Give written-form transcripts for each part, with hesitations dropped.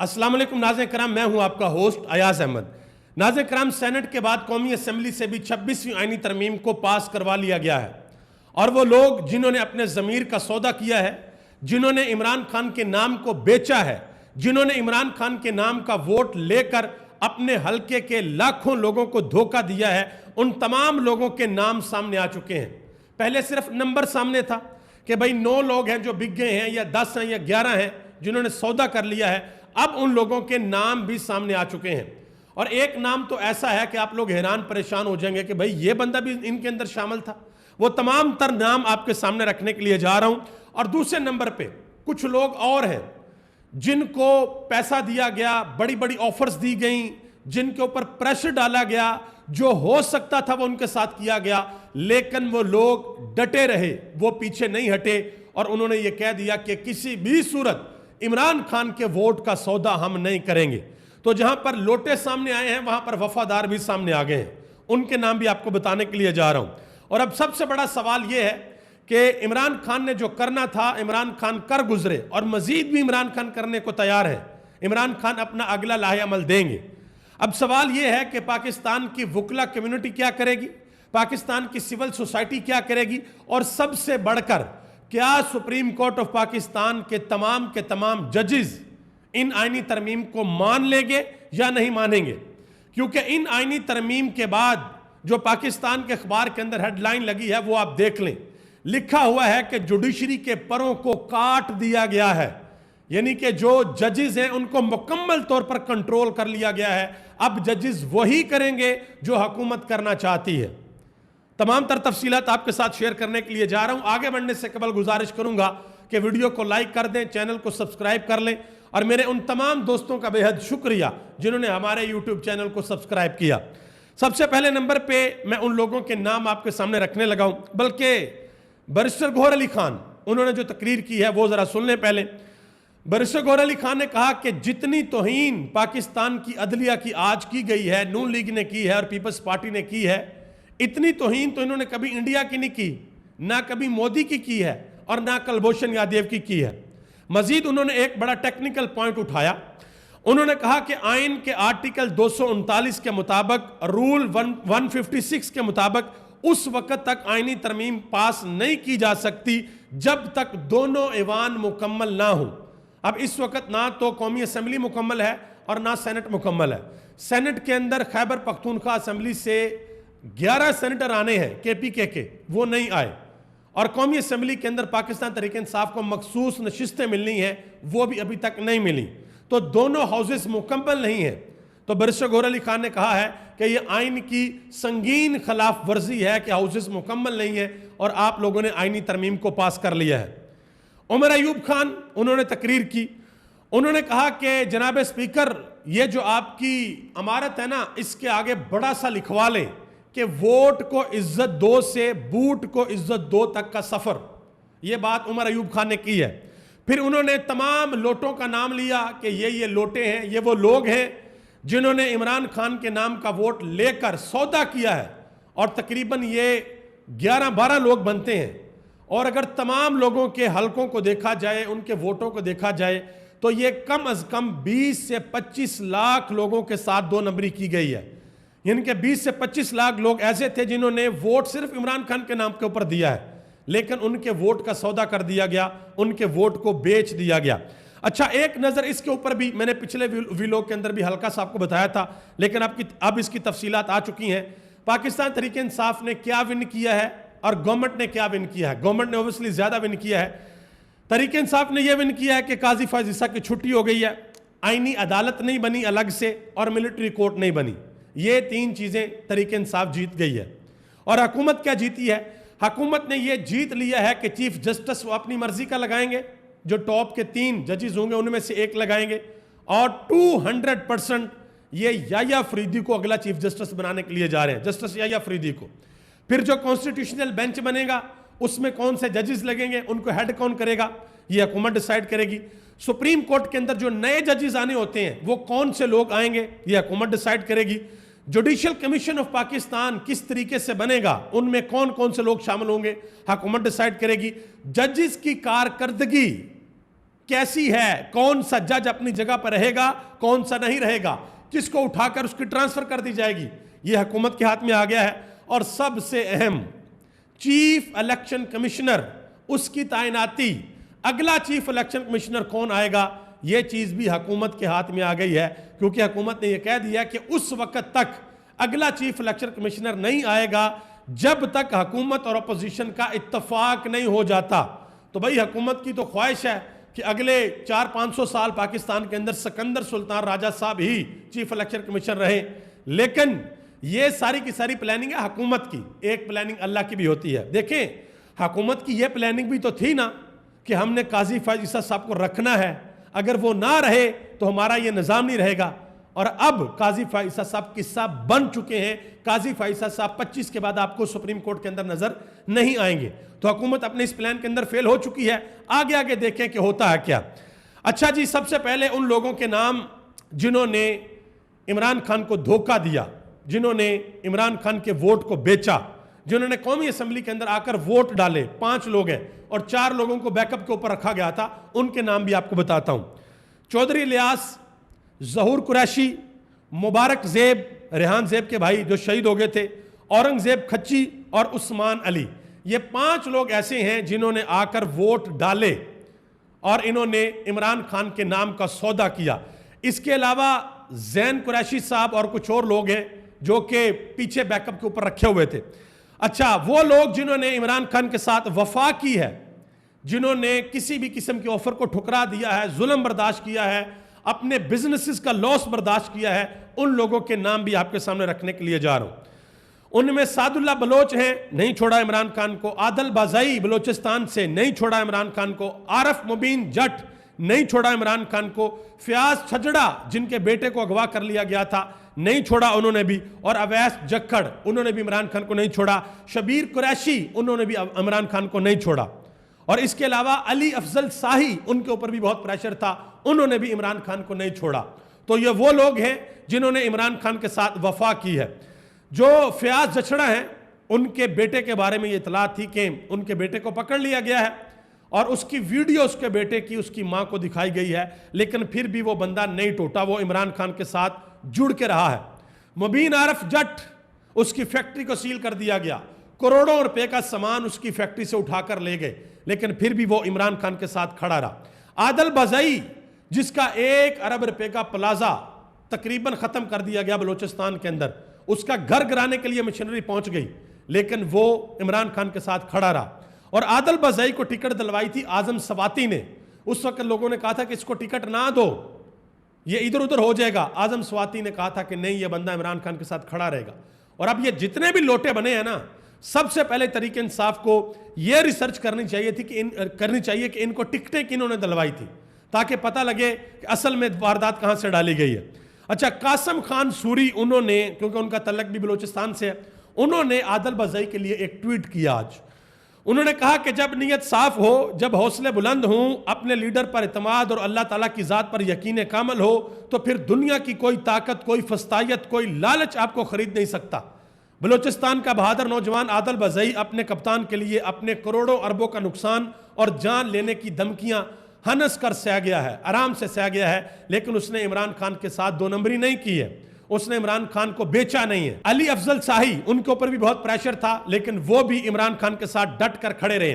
السلام علیکم ناظرین کرام، میں ہوں آپ کا ہوسٹ ایاز احمد۔ ناظرین کرام، سینٹ کے بعد قومی اسمبلی سے بھی 26ویں آئینی ترمیم کو پاس کروا لیا گیا ہے، اور وہ لوگ جنہوں نے اپنے ضمیر کا سودا کیا ہے، جنہوں نے عمران خان کے نام کو بیچا ہے، جنہوں نے عمران خان کے نام کا ووٹ لے کر اپنے حلقے کے لاکھوں لوگوں کو دھوکہ دیا ہے، ان تمام لوگوں کے نام سامنے آ چکے ہیں۔ پہلے صرف نمبر سامنے تھا کہ بھئی 9 لوگ ہیں جو بک گئے ہیں، یا 10 ہیں یا 11 ہیں جنہوں نے سودا کر لیا ہے۔ اب ان لوگوں کے نام بھی سامنے آ چکے ہیں، اور ایک نام تو ایسا ہے کہ آپ لوگ حیران پریشان ہو جائیں گے کہ بھئی یہ بندہ بھی ان کے اندر شامل تھا۔ وہ تمام تر نام آپ کے سامنے رکھنے کے لیے جا رہا ہوں۔ اور دوسرے نمبر پہ کچھ لوگ اور ہیں جن کو پیسہ دیا گیا، بڑی بڑی آفرز دی گئیں، جن کے اوپر پریشر ڈالا گیا، جو ہو سکتا تھا وہ ان کے ساتھ کیا گیا، لیکن وہ لوگ ڈٹے رہے، وہ پیچھے نہیں ہٹے، اور انہوں نے یہ کہہ دیا کہ کسی بھی صورت عمران خان کے ووٹ کا سودا ہم نہیں کریں گے۔ تو جہاں پر لوٹے سامنے آئے ہیں وہاں پر وفادار بھی سامنے آ گئے ہیں، ان کے نام بھی آپ کو بتانے کے لیے جا رہا ہوں۔ اور اب سب سے بڑا سوال یہ ہے کہ عمران خان نے جو کرنا تھا عمران خان کر گزرے، اور مزید بھی عمران خان کرنے کو تیار ہے۔ عمران خان اپنا اگلا لاہے عمل دیں گے۔ اب سوال یہ ہے کہ پاکستان کی وکلا کمیونٹی کیا کرے گی، پاکستان کی سول سوسائٹی کیا کرے گی، اور سب سے بڑھ کر کیا سپریم کورٹ آف پاکستان کے تمام ججز ان آئینی ترمیم کو مان لیں گے یا نہیں مانیں گے؟ کیونکہ ان آئینی ترمیم کے بعد جو پاکستان کے اخبار کے اندر ہیڈ لائن لگی ہے وہ آپ دیکھ لیں، لکھا ہوا ہے کہ جوڈیشری کے پروں کو کاٹ دیا گیا ہے، یعنی کہ جو ججز ہیں ان کو مکمل طور پر کنٹرول کر لیا گیا ہے۔ اب ججز وہی کریں گے جو حکومت کرنا چاہتی ہے۔ تمام تر تفصیلات آپ کے ساتھ شیئر کرنے کے لیے جا رہا ہوں۔ آگے بڑھنے سے قبل گزارش کروں گا کہ ویڈیو کو لائک کر دیں، چینل کو سبسکرائب کر لیں، اور میرے ان تمام دوستوں کا بے حد شکریہ جنہوں نے ہمارے یوٹیوب چینل کو سبسکرائب کیا۔ سب سے پہلے نمبر پہ میں ان لوگوں کے نام آپ کے سامنے رکھنے لگا ہوں، بلکہ بیرسٹر گوہر علی خان انہوں نے جو تقریر کی ہے وہ ذرا سن لیں پہلے۔ بیرسٹر گوہر علی خان نے کہا کہ جتنی توہین پاکستان کی عدلیہ کی آج کی گئی ہے، نون لیگ نے کی ہے اور پیپلز پارٹی نے کی ہے، اتنی توہین تو انہوں نے کبھی انڈیا کی نہیں کی، نہ کبھی مودی کی ہے، اور نہ کلبھوشن یادیو کی ہے۔ مزید انہوں نے ایک بڑا ٹیکنیکل پوائنٹ اٹھایا۔ انہوں نے کہا کہ آئین کے آرٹیکل 239 کے مطابق، رول 156 کے مطابق اس وقت تک آئینی ترمیم پاس نہیں کی جا سکتی جب تک دونوں ایوان مکمل نہ ہوں۔ اب اس وقت نہ تو قومی اسمبلی مکمل ہے اور نہ سینٹ مکمل ہے۔ سینٹ کے اندر خیبر پختونخوا اسمبلی سے 11 سینیٹر آنے ہیں کے پی کے، وہ نہیں آئے، اور قومی اسمبلی کے اندر پاکستان تحریک انصاف کو مخصوص نشستیں ملنی ہیں، وہ بھی ابھی تک نہیں ملی، تو دونوں ہاؤسز مکمل نہیں ہیں۔ تو بیرسٹر گوہر علی خان نے کہا ہے کہ یہ آئین کی سنگین خلاف ورزی ہے کہ ہاؤسز مکمل نہیں ہیں اور آپ لوگوں نے آئینی ترمیم کو پاس کر لیا ہے۔ عمر ایوب خان انہوں نے تقریر کی، انہوں نے کہا کہ جناب اسپیکر، یہ جو آپ کی امارت ہے نا، اس کے آگے بڑا سا لکھوا لیں کہ ووٹ کو عزت دو سے بوٹ کو عزت دو تک کا سفر۔ یہ بات عمر ایوب خان نے کی ہے۔ پھر انہوں نے تمام لوٹوں کا نام لیا کہ یہ لوٹے ہیں، یہ وہ لوگ ہیں جنہوں نے عمران خان کے نام کا ووٹ لے کر سودا کیا ہے، اور تقریباً یہ 11-12 لوگ بنتے ہیں، اور اگر تمام لوگوں کے حلقوں کو دیکھا جائے، ان کے ووٹوں کو دیکھا جائے، تو یہ کم از کم 20 سے 25 لاکھ لوگوں کے ساتھ 2 نمبری کی گئی ہے۔ یعنی کہ 20 سے 25 لاکھ لوگ ایسے تھے جنہوں نے ووٹ صرف عمران خان کے نام کے اوپر دیا ہے، لیکن ان کے ووٹ کا سودا کر دیا گیا، ان کے ووٹ کو بیچ دیا گیا۔ اچھا، ایک نظر اس کے اوپر بھی میں نے پچھلے ویلوگ کے اندر بھی ہلکا سا آپ کو بتایا تھا، لیکن اب اس کی تفصیلات آ چکی ہیں۔ پاکستان تحریک انصاف نے کیا ون کیا ہے اور گورنمنٹ نے کیا ون کیا ہے؟ گورنمنٹ نے اوبویسلی زیادہ ون کیا ہے۔ تحریک انصاف نے یہ ون کیا ہے کہ قاضی فائز عیسیٰ کی چھٹی ہو گئی ہے، آئینی عدالت نہیں بنی الگ سے، اور ملٹری کورٹ نہیں بنی۔ یہ 3 چیزیں تحریک انصاف جیت گئی ہے۔ اور حکومت کیا جیتی ہے؟ حکومت نے یہ جیت لیا ہے کہ چیف جسٹس وہ اپنی مرضی کا لگائیں گے، جو ٹاپ کے 3 ججز ہوں گے ان میں سے ایک لگائیں گے، اور 200% یہ یحییٰ فریدی کو اگلا چیف جسٹس بنانے کے لیے جا رہے ہیں، جسٹس یحییٰ فریدی کو۔ پھر جو کانسٹیٹیوشنل بینچ بنے گا اس میں کون سے ججز لگیں گے، ان کو ہیڈ کون کرے گا، یہ حکومت ڈیسائیڈ کرے گی۔ سپریم کورٹ کے اندر جو نئے ججز آنے ہوتے ہیں وہ کون سے لوگ آئیں گے، یہ حکومت ڈیسائیڈ کرے گی۔ جوڈیشل کمیشن آف پاکستان کس طریقے سے بنے گا، ان میں کون کون سے لوگ شامل ہوں گے، حکومت ڈیسائیڈ کرے گی۔ ججز کی کارکردگی کیسی ہے, کون سا جج اپنی جگہ پر رہے گا, کون سا نہیں رہے گا, کس کو اٹھا کر اس کی ٹرانسفر کر دی جائے گی, یہ حکومت کے ہاتھ میں آ گیا ہے. اور سب سے اہم چیف الیکشن کمشنر, اس کی تعیناتی, اگلا چیف الیکشن کمشنر کون آئے گا, یہ چیز بھی حکومت کے ہاتھ میں آ گئی ہے, کیونکہ حکومت نے یہ کہہ دیا کہ اس وقت تک اگلا چیف الیکشن کمشنر نہیں آئے گا جب تک حکومت اور اپوزیشن کا اتفاق نہیں ہو جاتا. تو بھئی حکومت کی تو خواہش ہے کہ اگلے 400-500 سال پاکستان کے اندر سکندر سلطان راجہ صاحب ہی چیف الیکشن کمشنر رہے, لیکن یہ ساری کی ساری پلاننگ ہے حکومت کی, ایک پلاننگ اللہ کی بھی ہوتی ہے. دیکھیں حکومت کی یہ پلاننگ بھی تو تھی نا کہ ہم نے قاضی فائز عیسیٰ صاحب کو رکھنا ہے, اگر وہ نہ رہے تو ہمارا یہ نظام نہیں رہے گا. اور اب قاضی فائز عیسیٰ صاحب قصہ بن چکے ہیں. قاضی فائز عیسیٰ صاحب 25 کے بعد آپ کو سپریم کورٹ کے اندر نظر نہیں آئیں گے. تو حکومت اپنے اس پلان کے اندر فیل ہو چکی ہے. آگے آگے دیکھیں کہ ہوتا ہے کیا. اچھا جی, سب سے پہلے ان لوگوں کے نام جنہوں نے عمران خان کو دھوکہ دیا, جنہوں نے عمران خان کے ووٹ کو بیچا, جنہوں نے قومی اسمبلی کے اندر آ کر ووٹ ڈالے, 5 لوگ ہیں اور 4 لوگوں کو بیک اپ کے اوپر رکھا گیا تھا, ان کے نام بھی آپ کو بتاتا ہوں. چودھری الیاس, ظہور قریشی, مبارک زیب, ریحان زیب کے بھائی جو شہید ہو گئے تھے, اورنگ زیب کھچی اور عثمان علی. یہ 5 لوگ ایسے ہیں جنہوں نے آ کر ووٹ ڈالے اور انہوں نے عمران خان کے نام کا سودا کیا. اس کے علاوہ زین قریشی صاحب اور کچھ اور لوگ ہیں جو کہ پیچھے بیک اپ کے اوپر رکھے ہوئے تھے. اچھا, وہ لوگ جنہوں نے عمران خان کے ساتھ وفا کی ہے, جنہوں نے کسی بھی قسم کے آفر کو ٹھکرا دیا ہے, ظلم برداشت کیا ہے, اپنے بزنسز کا لاس برداشت کیا ہے, ان لوگوں کے نام بھی آپ کے سامنے رکھنے کے لیے جا رہا ہوں. ان میں سعد اللہ بلوچ ہیں, نہیں چھوڑا عمران خان کو. عادل بازائی بلوچستان سے, نہیں چھوڑا عمران خان کو. عارف مبین جٹ, نہیں چھوڑا عمران خان کو. فیاض چھجڑا جن کے بیٹے کو اغوا کر لیا گیا تھا, نہیں چھوڑا انہوں نے بھی. اور اویس جکھڑ, انہوں نے بھی عمران خان کو نہیں چھوڑا. شبیر قریشی, انہوں نے بھی عمران خان کو نہیں چھوڑا. اور اس کے علاوہ علی افضل ساہی, ان کے اوپر بھی بہت پریشر تھا, انہوں نے بھی عمران خان کو نہیں چھوڑا. تو یہ وہ لوگ ہیں جنہوں نے عمران خان کے ساتھ وفا کی ہے. جو فیاض جچڑا ہیں, ان کے بیٹے کے بارے میں یہ اطلاع تھی کہ ان کے بیٹے کو پکڑ لیا گیا ہے اور اس کی ویڈیو اس کے بیٹے کی اس کی ماں کو دکھائی گئی ہے, لیکن پھر بھی وہ بندہ نہیں ٹوٹا, وہ عمران خان کے ساتھ جڑ کے رہا ہے. مبین عارف جٹ, اس کی فیکٹری کو سیل کر دیا گیا, کروڑوں روپے کا سامان اس کی فیکٹری سے اٹھا کر لے گئے, لیکن پھر بھی وہ عمران خان کے ساتھ کھڑا رہا. عادل بازائی, جس کا 1 ارب روپے کا پلازا تقریباً ختم کر دیا گیا بلوچستان کے اندر, اس کا گھر گرانے کے لیے مشنری پہنچ گئی, لیکن وہ عمران خان کے ساتھ کھڑا رہا. اور عادل بازائی کو ٹکٹ دلوائی تھی اعظم سواتی نے. اس وقت لوگوں نے کہا تھا کہ اس کو ٹکٹ نہ دو, یہ ادھر ادھر ہو جائے گا. اعظم سواتی نے کہا تھا کہ نہیں, یہ بندہ عمران خان کے ساتھ کھڑا رہے گا. اور اب یہ جتنے بھی لوٹے بنے ہیں نا, سب سے پہلے تحریک انصاف کو یہ ریسرچ کرنی چاہیے کہ ان کو ٹکٹیں کنہوں نے دلوائی تھی, تاکہ پتہ لگے کہ اصل میں واردات کہاں سے ڈالی گئی ہے. اچھا, قاسم خان سوری, انہوں نے, کیونکہ ان کا تعلق بھی بلوچستان سے ہے, انہوں نے عادل بازائی کے لیے ایک ٹویٹ کیا آج. انہوں نے کہا کہ جب نیت صاف ہو, جب حوصلے بلند ہوں, اپنے لیڈر پر اعتماد اور اللہ تعالیٰ کی ذات پر یقین کامل ہو, تو پھر دنیا کی کوئی طاقت, کوئی فستائیت, کوئی لالچ آپ کو خرید نہیں سکتا. بلوچستان کا بہادر نوجوان عادل بازائی اپنے کپتان کے لیے اپنے کروڑوں اربوں کا نقصان اور جان لینے کی دھمکیاں ہنس کر سہ گیا ہے, آرام سے سہ گیا ہے, لیکن اس نے عمران خان کے ساتھ 2 نمبری نہیں کی ہے, اس نے عمران خان کو بیچا نہیں ہے. علی افضل ساہی, ان کے اوپر بھی بہت پریشر تھا, لیکن وہ بھی عمران خان کے ساتھ ڈٹ کر کھڑے رہے.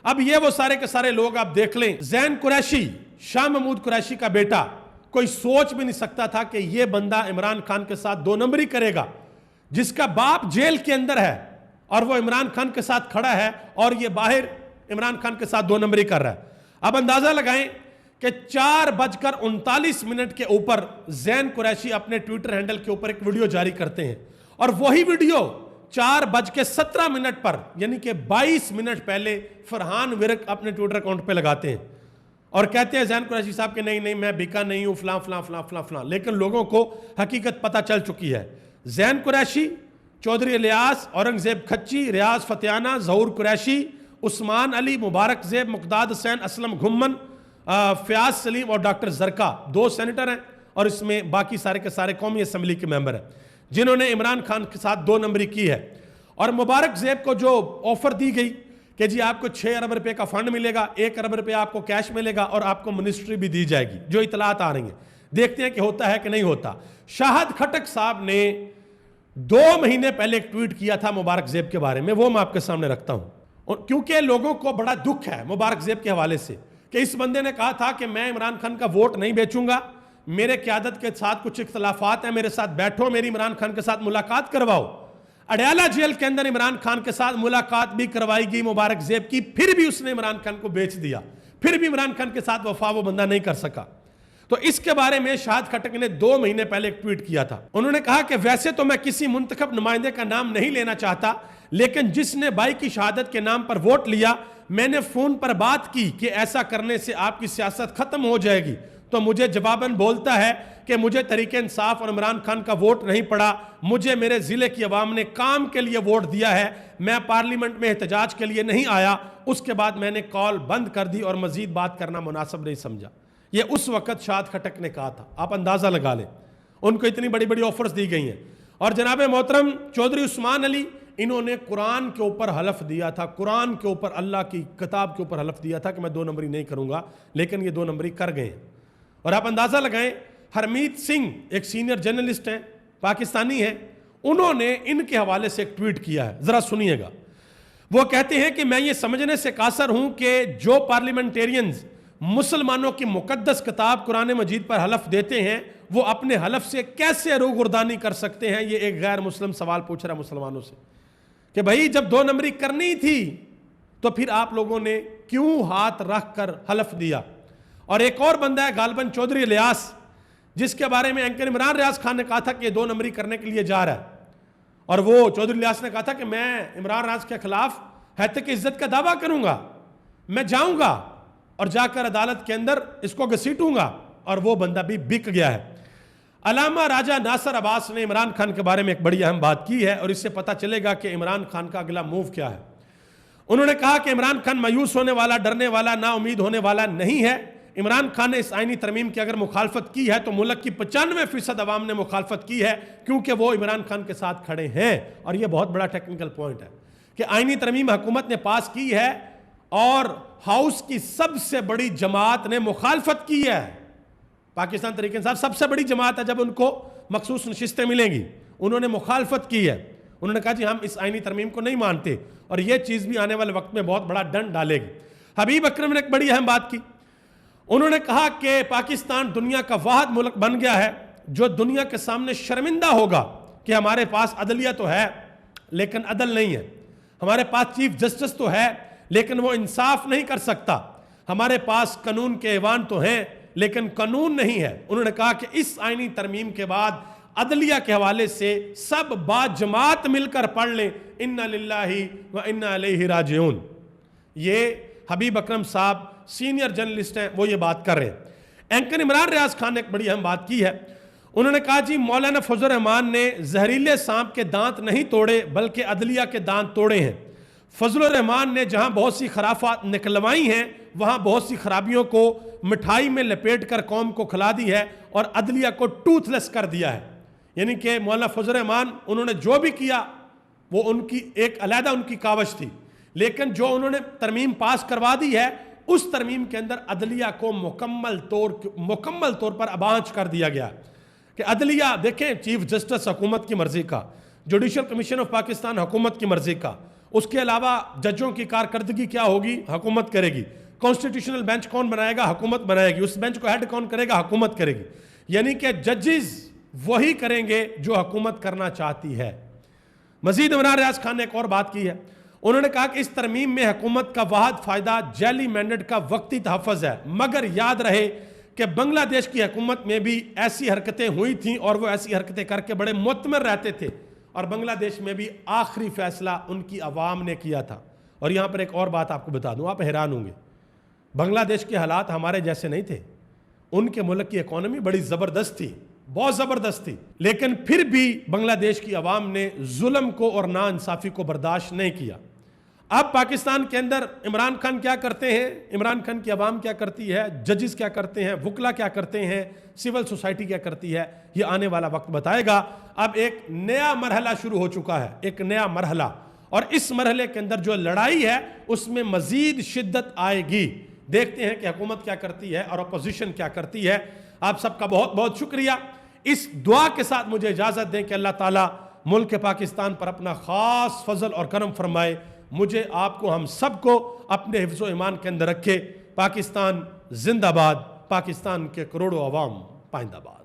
اب یہ وہ سارے کے سارے لوگ آپ دیکھ لیں. زین قریشی, شاہ محمود قریشی کا بیٹا, کوئی سوچ بھی نہیں سکتا تھا کہ یہ بندہ عمران خان کے ساتھ 2 نمبری کرے گا, جس کا باپ جیل کے اندر ہے اور وہ عمران خان کے ساتھ کھڑا ہے, اور یہ باہر عمران خان کے ساتھ 2 نمبری کر رہا ہے. اب اندازہ لگائیں کہ 4:39 کے اوپر زین قریشی اپنے ٹویٹر ہینڈل کے اوپر ایک ویڈیو جاری کرتے ہیں, اور وہی ویڈیو 4:17 پر, یعنی کہ 22 منٹ پہلے فرحان ورق اپنے ٹویٹر اکاؤنٹ پہ لگاتے ہیں اور کہتے ہیں زین قریشی صاحب کہ نہیں میں بیکا نہیں ہوں, فلاں فلاں فلاں فلاں فلاں. لیکن لوگوں کو حقیقت پتہ چل چکی ہے. زین قریشی, چودھری الیاس, اورنگ زیب کھچی, ریاض فتیانہ, ظہور قریشی, عثمان علی, مبارک زیب, مقداد حسین, اسلم گھمن, فیاض سلیم اور ڈاکٹر زرکا 2 سینیٹر ہیں, اور اس میں باقی سارے کے سارے قومی اسمبلی کے ممبر ہیں جنہوں نے عمران خان کے ساتھ 2 نمبری کی ہے. اور مبارک زیب کو جو آفر دی گئی کہ جی آپ کو 6 ارب روپے کا فنڈ ملے گا، 1 ارب روپے آپ کو کیش ملے گا اور آپ کو منسٹری بھی دی جائے گی، جو اطلاعات آ رہی ہیں۔ دیکھتے ہیں کہ ہوتا ہے کہ نہیں ہوتا۔ شاہد خٹک صاحب نے 2 مہینے پہلے ایک ٹویٹ کیا تھا مبارک زیب کے بارے میں، وہ میں آپ کے سامنے رکھتا ہوں، کیونکہ لوگوں کو بڑا دکھ ہے مبارک زیب کے حوالے سے، کہ اس بندے نے کہا تھا کہ میں عمران خان کا ووٹ نہیں بیچوں گا، میرے قیادت کے ساتھ کچھ اختلافات ہیں، میرے ساتھ بیٹھو، میری عمران خان کے ساتھ ملاقات کرواؤ۔ اڈیالہ جیل کے اندر عمران خان کے ساتھ ملاقات بھی کروائی گئی مبارک زیب کی، پھر بھی اس نے عمران خان کو بیچ دیا، پھر بھی عمران خان کے ساتھ وفا وہ بندہ نہیں کر سکا۔ تو اس کے بارے میں شاہد خٹک نے 2 مہینے پہلے ایک ٹویٹ کیا تھا۔ انہوں نے کہا کہ ویسے تو میں کسی منتخب نمائندے کا نام نہیں لینا چاہتا، لیکن جس نے بھائی کی شہادت کے نام پر ووٹ لیا، میں نے فون پر بات کی کہ ایسا کرنے سے آپ کی سیاست ختم ہو جائے گی، تو مجھے جواباً بولتا ہے کہ مجھے تحریک انصاف اور عمران خان کا ووٹ نہیں پڑا، مجھے میرے ضلع کی عوام نے کام کے لیے ووٹ دیا ہے، میں پارلیمنٹ میں احتجاج کے لیے نہیں آیا۔ اس کے بعد میں نے کال بند کر دی اور مزید بات کرنا مناسب نہیں سمجھا۔ یہ اس وقت شاہد خٹک نے کہا تھا، آپ اندازہ لگا لیں، ان کو اتنی بڑی بڑی آفرز دی گئی ہیں۔ اور جناب محترم چودھری عثمان علی، انہوں نے قرآن کے اوپر حلف دیا تھا، قرآن کے اوپر، اللہ کی کتاب کے اوپر حلف دیا تھا کہ میں 2 نمبری نہیں کروں گا، لیکن یہ 2 نمبری کر گئے ہیں۔ اور آپ اندازہ لگائیں، ہرمیت سنگھ ایک سینئر جرنلسٹ ہیں، پاکستانی ہیں، انہوں نے ان کے حوالے سے ایک ٹویٹ کیا ہے، ذرا سنیے گا۔ وہ کہتے ہیں کہ میں یہ سمجھنے سے قاصر ہوں کہ جو پارلیمنٹیرینز مسلمانوں کی مقدس کتاب قرآن مجید پر حلف دیتے ہیں، وہ اپنے حلف سے کیسے روگردانی کر سکتے ہیں؟ یہ ایک غیر مسلم سوال پوچھ رہا ہے مسلمانوں سے، کہ بھائی جب 2 نمبری کرنی تھی تو پھر آپ لوگوں نے کیوں ہاتھ رکھ کر حلف دیا؟ اور ایک اور بندہ ہے غالباً چودھری الیاس، جس کے بارے میں اینکر عمران ریاض خان نے کہا تھا کہ یہ 2 نمبری کرنے کے لیے جا رہا ہے، اور وہ چودھری الیاس نے کہا تھا کہ میں عمران ریاض کے خلاف حیثیت کی عزت کا دعویٰ کروں گا، میں جاؤں گا اور جا کر عدالت کے اندر اس کو گھسیٹوں گا، اور وہ بندہ بھی بک گیا ہے۔ علامہ راجہ ناصر عباس نے عمران خان کے بارے میں ایک بڑی اہم بات کی ہے، اور اس سے پتہ چلے گا کہ عمران خان کا اگلا موو کیا ہے۔ انہوں نے کہا کہ عمران خان مایوس ہونے والا، ڈرنے والا، نا امید ہونے والا نہیں ہے۔ عمران خان نے اس آئینی ترمیم کی اگر مخالفت کی ہے تو ملک کی 95% عوام نے مخالفت کی ہے، کیونکہ وہ عمران خان کے ساتھ کھڑے ہیں۔ اور یہ بہت بڑا ٹیکنیکل پوائنٹ ہے کہ آئینی ترمیم حکومت نے پاس کی ہے اور ہاؤس کی سب سے بڑی جماعت نے مخالفت کی ہے۔ پاکستان تحریک انصاف سب سے بڑی جماعت ہے، جب ان کو مخصوص نشستیں ملیں گی، انہوں نے مخالفت کی ہے۔ انہوں نے کہا جی ہم اس آئینی ترمیم کو نہیں مانتے، اور یہ چیز بھی آنے والے وقت میں بہت بڑا ڈنڈ ڈالے گی۔ حبیب اکرم نے ایک بڑی اہم بات کی، انہوں نے کہا کہ پاکستان دنیا کا واحد ملک بن گیا ہے جو دنیا کے سامنے شرمندہ ہوگا کہ ہمارے پاس عدلیہ تو ہے لیکن عدل نہیں ہے، ہمارے پاس چیف جسٹس تو ہے لیکن وہ انصاف نہیں کر سکتا، ہمارے پاس قانون کے ایوان تو ہیں لیکن قانون نہیں ہے۔ انہوں نے کہا کہ اس آئینی ترمیم کے بعد عدلیہ کے حوالے سے سب با جماعت مل کر پڑھ لیں اِنَّا لِلَّهِ وَإِنَّا إِلَيْهِ راجعون۔ یہ حبیب اکرم صاحب سینئر جرنلسٹ ہیں، وہ یہ بات کر رہے ہیں۔ اینکر عمران ریاض خان نے ایک بڑی اہم بات کی ہے، انہوں نے کہا جی مولانا فضل الرحمان نے زہریلے سانپ کے دانت نہیں توڑے بلکہ عدلیہ کے دانت توڑے ہیں۔ فضل الرحمان نے جہاں بہت سی خرافات نکلوائی ہیں وہاں بہت سی خرابیوں کو مٹھائی میں لپیٹ کر قوم کو کھلا دی ہے اور عدلیہ کو ٹوتھ لیس کر دیا ہے۔ یعنی کہ مولانا فضل الرحمان انہوں نے جو بھی کیا وہ ان کی ایک علیحدہ ان کی کاوش تھی، لیکن جو انہوں نے ترمیم پاس کروا دی ہے اس ترمیم کے اندر عدلیہ کو مکمل طور پر ابانچ کر دیا گیا کہ عدلیہ دیکھیں، چیف جسٹس حکومت کی مرضی کا، جوڈیشل کمیشن آف پاکستان حکومت کی مرضی کا، اس کے علاوہ ججوں کی کارکردگی کیا ہوگی حکومت کرے گی، کانسٹیٹیوشنل بینچ کون بنائے گا حکومت بنائے گی، اس بینچ کو ہیڈ کون کرے گا حکومت کرے گی، یعنی کہ ججز وہی کریں گے جو حکومت کرنا چاہتی ہے۔ مزید عمران ریاض خان نے ایک اور بات کی ہے، انہوں نے کہا کہ اس ترمیم میں حکومت کا واحد فائدہ جیلی مینڈیٹ کا وقتی تحفظ ہے، مگر یاد رہے کہ بنگلہ دیش کی حکومت میں بھی ایسی حرکتیں ہوئی تھیں اور وہ ایسی حرکتیں کر کے بڑے مطمئن رہتے تھے، اور بنگلہ دیش میں بھی آخری فیصلہ ان کی عوام نے کیا تھا۔ اور یہاں پر ایک اور بات آپ کو بتا دوں، آپ حیران ہوں گے، بنگلہ دیش کے حالات ہمارے جیسے نہیں تھے، ان کے ملک کی اکانومی بڑی زبردست تھی، بہت زبردست تھی، لیکن پھر بھی بنگلہ دیش کی عوام نے ظلم کو اور ناانصافی کو برداشت نہیں کیا۔ اب پاکستان کے اندر عمران خان کیا کرتے ہیں، عمران خان کی عوام کیا کرتی ہے، ججز کیا کرتے ہیں، وکلا کیا کرتے ہیں، سول سوسائٹی کیا کرتی ہے، یہ آنے والا وقت بتائے گا۔ اب ایک نیا مرحلہ شروع ہو چکا ہے، ایک نیا مرحلہ، اور اس مرحلے کے اندر جو لڑائی ہے اس میں مزید شدت آئے گی. دیکھتے ہیں کہ حکومت کیا کرتی ہے اور اپوزیشن کیا کرتی ہے. آپ سب کا بہت بہت شکریہ. اس دعا کے ساتھ مجھے اجازت دیں کہ اللہ تعالیٰ ملک پاکستان پر اپنا خاص فضل اور کرم فرمائے. مجھے، آپ کو، ہم سب کو اپنے حفظ و ایمان کے اندر رکھے. پاکستان زندہ باد. پاکستان کے کروڑوں عوام پائندہ باد.